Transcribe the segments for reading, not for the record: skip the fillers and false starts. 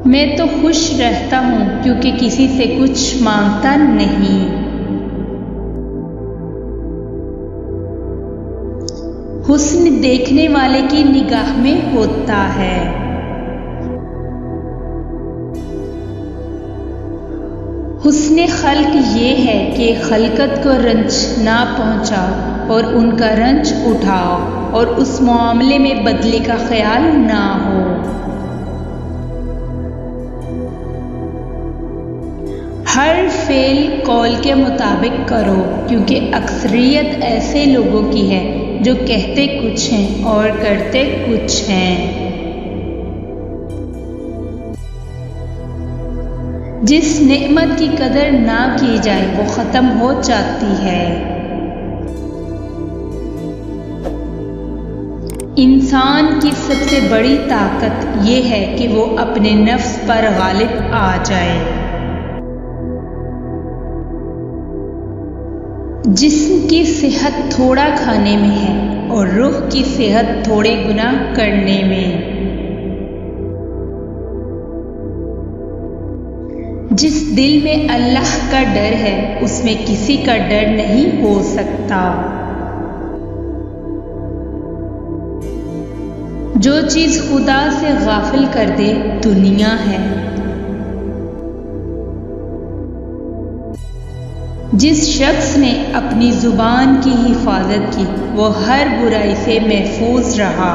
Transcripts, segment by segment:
मैं तो खुश रहता हूँ क्योंकि किसी से कुछ मांगता नहीं। हुस्न देखने वाले की निगाह में होता है। हुस्न खल्क ये है कि खलकत को रंज ना पहुँचाओ और उनका रंज उठाओ और उस मामले में बदले का ख्याल ना हो। हर फेल कौल के मुताबिक करो क्योंकि अक्सरियत ऐसे लोगों की है जो कहते कुछ हैं और करते कुछ हैं। जिस नेमत की कदर ना की जाए वो ख़त्म हो जाती है। इंसान की सबसे बड़ी ताकत ये है कि वो अपने नफ्स पर गालिब आ जाए। जिस्म की सेहत थोड़ा खाने में है और रूह की सेहत थोड़े गुनाह करने में। जिस दिल में अल्लाह का डर है उसमें किसी का डर नहीं हो सकता। जो चीज़ खुदा से गाफिल कर दे दुनिया है। जिस शख्स ने अपनी ज़ुबान की हिफाजत की वो हर बुराई से महफूज रहा।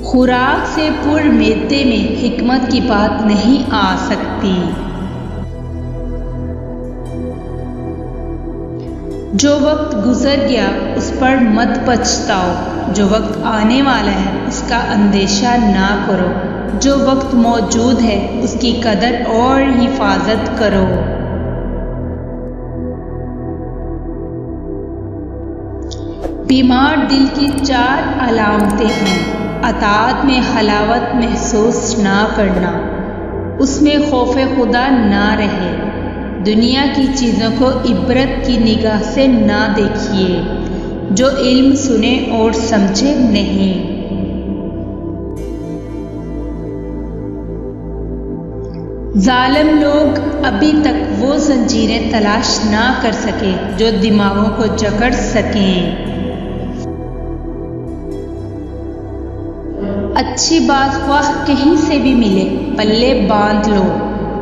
खुराक से पुर मैदे में हिकमत की बात नहीं आ सकती। जो वक्त गुजर गया उस पर मत पछताओ। जो वक्त आने वाला है उसका अंदेशा ना करो। जो वक्त मौजूद है उसकी कदर और हिफाजत करो। बीमार दिल की 4 अलामतें हैं। अताअत में हलावत महसूस ना करना, उसमें खौफ खुदा ना रहे, दुनिया की चीज़ों को इबरत की निगाह से ना देखिए, जो इल्म सुने और समझे नहीं। जालिम लोग अभी तक वो जंजीरें तलाश ना कर सके जो दिमागों को जकड़ सकें। अच्छी बात ख्वाह कहीं से भी मिले पल्ले बांध लो।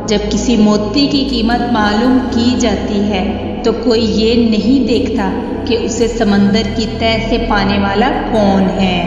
जब किसी मोती की कीमत मालूम की जाती है तो कोई ये नहीं देखता कि उसे समंदर की तह से पाने वाला कौन है।